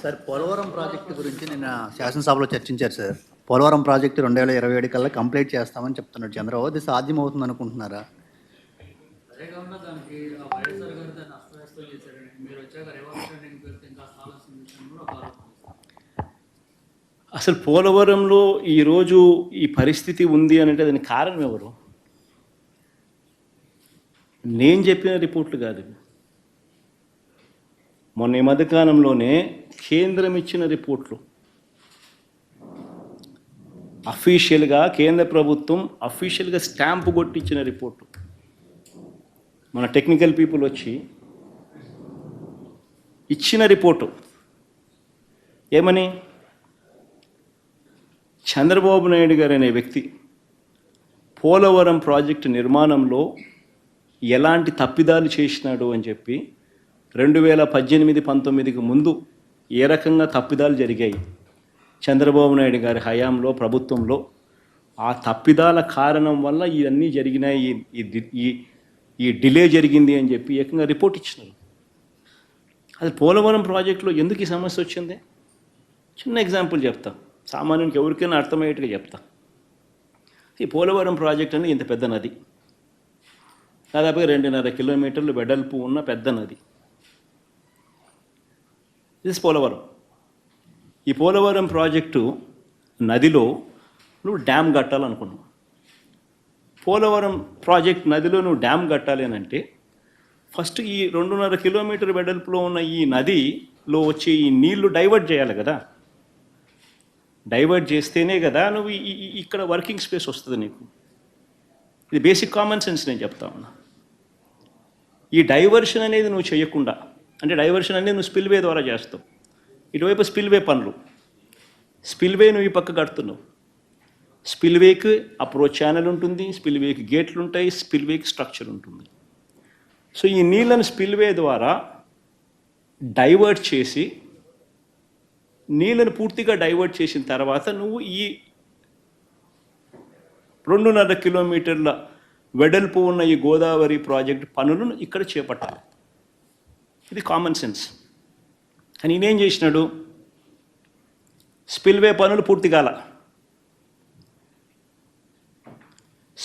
Sir Polavaram project గురించి నిన్న శాసనసభలో చర్చించారు సార్. పోలవరం ప్రాజెక్టు 2027 కల్లా కంప్లీట్ చేస్తామని చెప్తున్నాడు చంద్రబాబు. అది సాధ్యమవుతుంది అనుకుంటున్నారా? అదే కాకుండా దానికి వైఎస్ఆర్ గారు దాన్ని అస్తవ్యస్తం చేశారని మీరు వచ్చాక రేవంత్ పెడితే ఇంకా ఆలోచన విషయం కూడా ఒక ఆలోచన. అసలు పోలవరంలో ఈరోజు ఈ పరిస్థితి ఉంది అంటే దానికి కారణం ఎవరు? నేను చెప్పిన రిపోర్ట్లు కాదు. మొన్న ఈ మధ్యకాలంలోనే కేంద్రం ఇచ్చిన రిపోర్ట్లు, అఫీషియల్గా కేంద్ర ప్రభుత్వం అఫీషియల్గా స్టాంపు కొట్టించిన రిపోర్టు. మన టెక్నికల్ పీపుల్ వచ్చి ఇచ్చిన రిపోర్టు ఏమని, చంద్రబాబు నాయుడు గారు అనే వ్యక్తి పోలవరం ప్రాజెక్టు నిర్మాణంలో ఎలాంటి తప్పిదాలు చేసినాడు అని చెప్పి 2018-19కి ముందు ఏ రకంగా తప్పిదాలు జరిగాయి చంద్రబాబు నాయుడు గారి హయాంలో ప్రభుత్వంలో, ఆ తప్పిదాల కారణం వల్ల ఇవన్నీ జరిగినాయి, ఈ డిలే జరిగింది అని చెప్పి ఏకంగా రిపోర్ట్ ఇచ్చినారు. అది పోలవరం ప్రాజెక్టులో ఎందుకు ఈ సమస్య వచ్చింది? చిన్న ఎగ్జాంపుల్ చెప్తా, సామాన్యునికి ఎవరికైనా అర్థమయ్యేట్టుగా చెప్తా. ఈ పోలవరం ప్రాజెక్ట్ అనేది ఇంత పెద్ద నది, దాదాపుగా 2.5 కిలోమీటర్లు వెడల్పు ఉన్న పెద్ద నది. ఇది పోలవరం. ఈ పోలవరం ప్రాజెక్టు నదిలో నువ్వు డ్యామ్ కట్టాలనుకున్నావు. పోలవరం ప్రాజెక్ట్ నదిలో నువ్వు డ్యామ్ కట్టాలి అని అంటే ఫస్ట్ ఈ 2.5 కిలోమీటర్ వెడల్పులో ఉన్న ఈ నదిలో వచ్చే ఈ నీళ్లు డైవర్ట్ చేయాలి కదా. డైవర్ట్ చేస్తేనే కదా నువ్వు ఇక్కడ వర్కింగ్ స్పేస్ వస్తుంది నీకు. ఇది బేసిక్ కామన్ సెన్స్ నేను చెప్తా ఉన్నా. ఈ డైవర్షన్ అనేది నువ్వు చేయకుండా, అంటే డైవర్షన్ అనేది నువ్వు స్పిల్వే ద్వారా చేస్తావు. ఇటువైపు స్పిల్వే పనులు, స్పిల్వే నువ్వు ఈ పక్క కడుతున్నావు. స్పిల్వేకి అప్రోచ్ ఛానల్ ఉంటుంది, స్పిల్వేకి గేట్లు ఉంటాయి, స్పిల్వేకి స్ట్రక్చర్ ఉంటుంది. సో ఈ నీళ్ళను స్పిల్వే ద్వారా డైవర్ట్ చేసి, నీళ్ళను పూర్తిగా డైవర్ట్ చేసిన తర్వాత నువ్వు ఈ 2.5 కిలోమీటర్ల వెడల్పు ఉన్న ఈ గోదావరి ప్రాజెక్టు పనులను ఇక్కడ చేపట్టాలి. ఇది కామన్ సెన్స్. కానీ ఈయనేం చేసినాడు, స్పిల్వే పనులు పూర్తి కాల.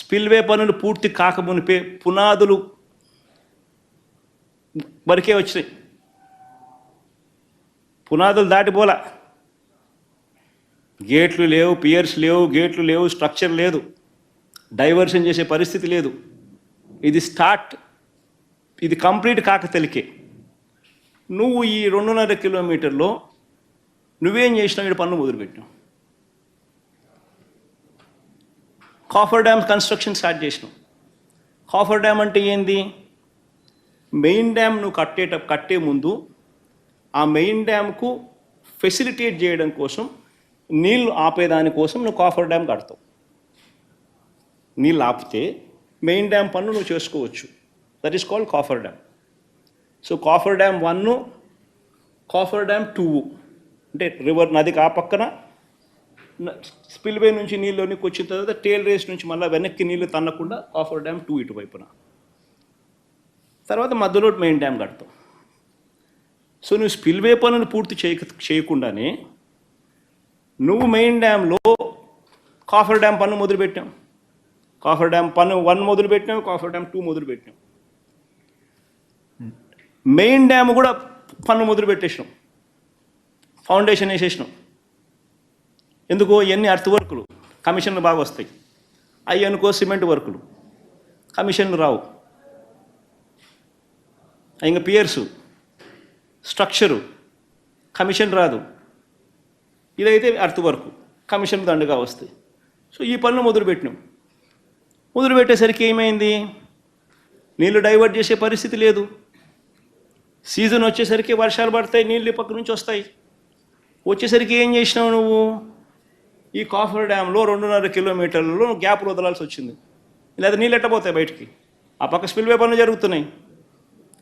స్పిల్వే పనులు పూర్తి కాకమునిపే పునాదులు వరకే వచ్చినాయి, పునాదులు దాటిపోలా. గేట్లు లేవు, పియర్స్ లేవు, గేట్లు లేవు, స్ట్రక్చర్ లేదు, డైవర్షన్ చేసే పరిస్థితి లేదు. ఇది స్టార్ట్, ఇది కంప్లీట్ కాక తెలికే నువ్వు ఈ 2.5 కిలోమీటర్లో నువ్వేం చేసినావు, ఇక్కడ పనులు మొదలుపెట్టినావు. కాఫర్ డ్యామ్ కన్స్ట్రక్షన్ స్టార్ట్ చేసినావు. కాఫర్ డ్యామ్ అంటే ఏంది? మెయిన్ డ్యామ్ నువ్వు కట్టే ముందు ఆ మెయిన్ డ్యామ్కు ఫెసిలిటేట్ చేయడం కోసం, నీళ్ళు ఆపేదాని కోసం నువ్వు కాఫర్ డ్యామ్ కడతావు. నీళ్ళు ఆపితే మెయిన్ డ్యామ్ పన్ను నువ్వు చేసుకోవచ్చు. That is called coffer dam. So coffer dam 1, coffer dam 2, అంటే రివర్ నదికి ఆ పక్కన స్పిల్వే నుంచి నీళ్ళలోనికి వచ్చిన తర్వాత టేల్ రేస్ నుంచి మళ్ళీ వెనక్కి నీళ్ళు తన్నకుండా కాఫర్ డ్యామ్ 2 ఇటువైపున, తర్వాత మధ్యలో మెయిన్ డ్యామ్ కడతావు. సో నువ్వు స్పిల్వే పనులు పూర్తి చేయకుండానే నువ్వు మెయిన్ డ్యామ్లో కాఫర్ డ్యామ్ పన్ను మొదలుపెట్టాం. కాఫర్ డ్యామ్ పన్ను 1 మొదలుపెట్టినాం, కాఫర్ డ్యామ్ 2 మొదలుపెట్టినాం. మెయిన్ డ్యామ్ కూడా పన్ను మొదలుపెట్టేసినాం, ఫౌండేషన్ వేసేసినాం. ఎందుకో ఎన్ని అర్త్ వర్కులు కమిషన్లు బాగా వస్తాయి, అవి అనుకో సిమెంట్ వర్కులు కమిషన్లు రావు. ఇంకా పియర్సు, స్ట్రక్చరు కమిషన్ రాదు. ఇదైతే అర్త్ వర్క్, కమిషన్ దండగా వస్తాయి. సో ఈ పనులు మొదలుపెట్టినాం. మొదలుపెట్టేసరికి ఏమైంది, నీళ్ళు డైవర్ట్ చేసే పరిస్థితి లేదు. సీజన్ వచ్చేసరికి వర్షాలు పడతాయి, నీళ్ళు పక్క నుంచి వస్తాయి. వచ్చేసరికి ఏం చేసినావు నువ్వు, ఈ కాఫర్ డ్యామ్లో 2.5 కిలోమీటర్లలో గ్యాప్లు వదలాల్సి వచ్చింది. లేదా నీళ్ళు ఎట్టపోతాయి బయటికి, ఆ పక్క స్పిల్వే పనులు జరుగుతున్నాయి,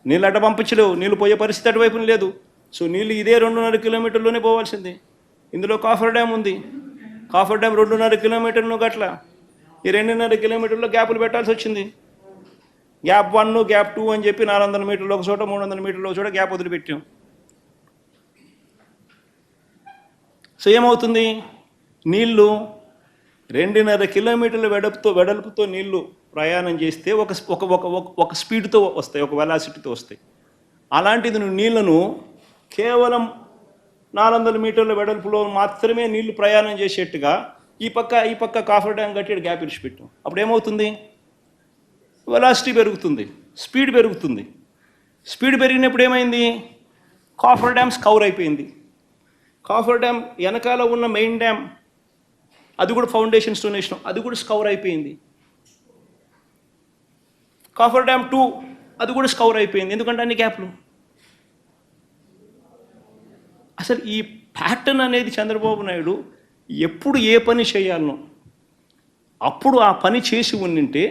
నీళ్ళు అట్ట పంపించలేవు, నీళ్ళు పోయే పరిస్థితి అటువైపున లేదు. సో నీళ్ళు ఇదే 2.5 కిలోమీటర్లోనే పోవాల్సింది. ఇందులో కాఫర్ డ్యామ్ ఉంది, కాఫర్ డ్యామ్ 2.5 కిలోమీటర్లు గట్ల, ఈ 2.5 కిలోమీటర్లో గ్యాపులు పెట్టాల్సి వచ్చింది. గ్యాప్ 1, గ్యాప్ 2 అని చెప్పి 400 మీటర్లు ఒక చోట, 300 మీటర్లు ఒక చోట గ్యాప్ వదిలిపెట్టాం. సో ఏమవుతుంది, నీళ్లు 2.5 కిలోమీటర్ల వెడల్పుతో నీళ్లు ప్రయాణం చేస్తే ఒక స్పీడ్తో వస్తాయి, ఒక వెలాసిటీతో వస్తాయి. అలాంటిది నువ్వు నీళ్లను కేవలం 400 మీటర్ల వెడల్పులో మాత్రమే నీళ్లు ప్రయాణం చేసేట్టుగా ఈ పక్క కాఫర్ డ్యామ్ కట్టి గ్యాప్ ఇడిచిపెట్టాం. అప్పుడు ఏమవుతుంది, వెలాసిటీ పెరుగుతుంది, స్పీడ్ పెరుగుతుంది. స్పీడ్ పెరిగినప్పుడు ఏమైంది, కాఫర్ డ్యామ్ స్కౌర్ అయిపోయింది. కాఫర్ డ్యామ్ వెనకాల ఉన్న మెయిన్ డ్యామ్ అది కూడా ఫౌండేషన్ స్టోన్ వేసినాం, అది కూడా స్కౌర్ అయిపోయింది. కాఫర్ డ్యామ్ 2 అది కూడా స్కౌర్ అయిపోయింది. ఎందుకంటే అన్ని గ్యాప్లు. అసలు ఈ ప్యాటర్న్ అనేది చంద్రబాబు నాయుడు ఎప్పుడు ఏ పని చేయాలనో అప్పుడు ఆ పని చేసి ఉండింటే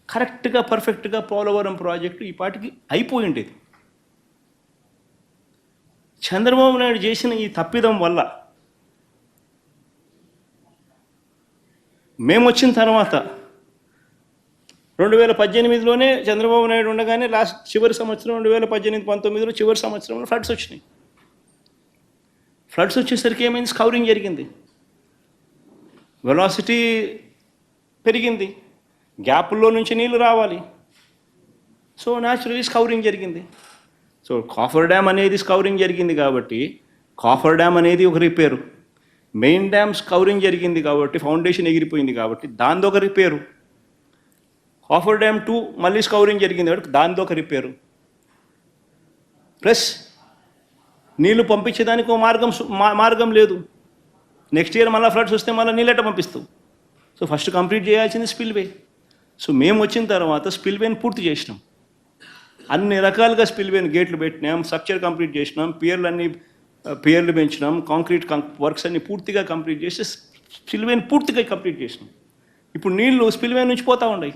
కరెక్ట్గా పర్ఫెక్ట్గా పోలవరం ప్రాజెక్టు ఈ పాటికి అయిపోయి ఉండేది. చంద్రబాబు నాయుడు చేసిన ఈ తప్పిదం వల్ల మేము వచ్చిన తర్వాత 2018లోనే చంద్రబాబు నాయుడు ఉండగానే చివరి సంవత్సరం 2018-19లో చివరి సంవత్సరంలో ఫ్లడ్స్ వచ్చినాయి. ఫ్లడ్స్ వచ్చేసరికి ఏమైంది, స్కౌరింగ్ జరిగింది, వెలాసిటీ పెరిగింది, గ్యాపుల్లో నుంచి నీళ్లు రావాలి. సో న్యాచురలీ స్కౌరింగ్ జరిగింది. సో కాఫర్ డ్యామ్ అనేది స్కౌరింగ్ జరిగింది కాబట్టి కాఫర్ డ్యామ్ అనేది ఒక రిపేరు, మెయిన్ డ్యామ్ స్కౌరింగ్ జరిగింది కాబట్టి ఫౌండేషన్ ఎగిరిపోయింది కాబట్టి దాంతో ఒక రిపేరు, కాఫర్ డ్యామ్ 2 మళ్ళీ స్కౌరింగ్ జరిగింది కాబట్టి దాంతో ఒక రిపేరు, ప్లస్ నీళ్లు పంపించేదానికి ఒక మార్గం లేదు. నెక్స్ట్ ఇయర్ మళ్ళీ ఫ్లడ్స్ వస్తే మళ్ళీ నీళ్ళెట పంపిస్తాం. సో ఫస్ట్ కంప్లీట్ చేయాల్సింది స్పిల్వే. సో మేము వచ్చిన తర్వాత స్పిల్వేని పూర్తి చేసినాం, అన్ని రకాలుగా స్పిల్వేని గేట్లు పెట్టినాం, స్ట్రక్చర్ కంప్లీట్ చేసినాం, పియర్లు పెంచినాం, కాంక్రీట్ వర్క్స్ అన్ని పూర్తిగా కంప్లీట్ చేసి స్పిల్వేని పూర్తిగా కంప్లీట్ చేసినాం. ఇప్పుడు నీళ్లు స్పిల్వే నుంచి పోతూ ఉన్నాయి.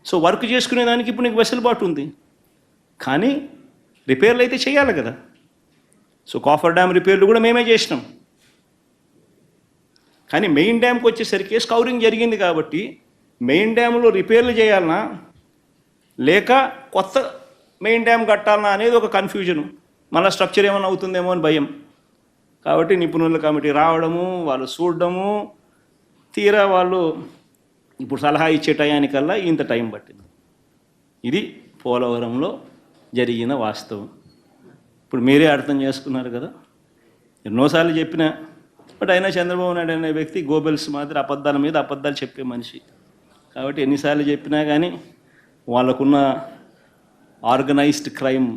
సో వర్క్ చేసుకునే దానికి ఇప్పుడు నీకు వెసులుబాటు ఉంది, కానీ రిపేర్లు అయితే చేయాలి కదా. సో కాఫర్ డ్యామ్ రిపేర్లు కూడా మేమే చేసినాం. కానీ మెయిన్ డ్యామ్కి వచ్చేసరికి స్కౌరింగ్ జరిగింది కాబట్టి మెయిన్ డ్యామ్లో రిపేర్లు చేయాలన్నా లేక కొత్త మెయిన్ డ్యామ్ కట్టాలన్నా అనేది ఒక కన్ఫ్యూజను. మళ్ళీ స్ట్రక్చర్ ఏమైనా అవుతుందేమో అని భయం. కాబట్టి నిపుణుల కమిటీ రావడము, వాళ్ళు చూడడము, తీరా వాళ్ళు ఇప్పుడు సలహా ఇచ్చే టయానికల్లా ఇంత టైం పట్టింది. ఇది పోలవరంలో జరిగిన వాస్తవం. ఇప్పుడు మీరే అర్థం చేసుకున్నారు కదా. ఎన్నోసార్లు చెప్పినా బట్ అయినా చంద్రబాబు నాయుడు అనే వ్యక్తి గోబెల్స్ మాదిరి అబద్ధాల మీద అబద్ధాలు చెప్పే మనిషి. కాబట్టి ఎన్నిసార్లు చెప్పినా కానీ వాళ్ళకున్న ఆర్గనైజ్డ్ క్రైమ్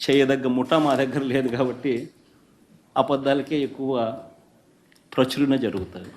చేయదగ్గ ముఠా మా దగ్గర లేదు కాబట్టి అబద్ధాలకే ఎక్కువ ప్రచురణ జరుగుతుంది.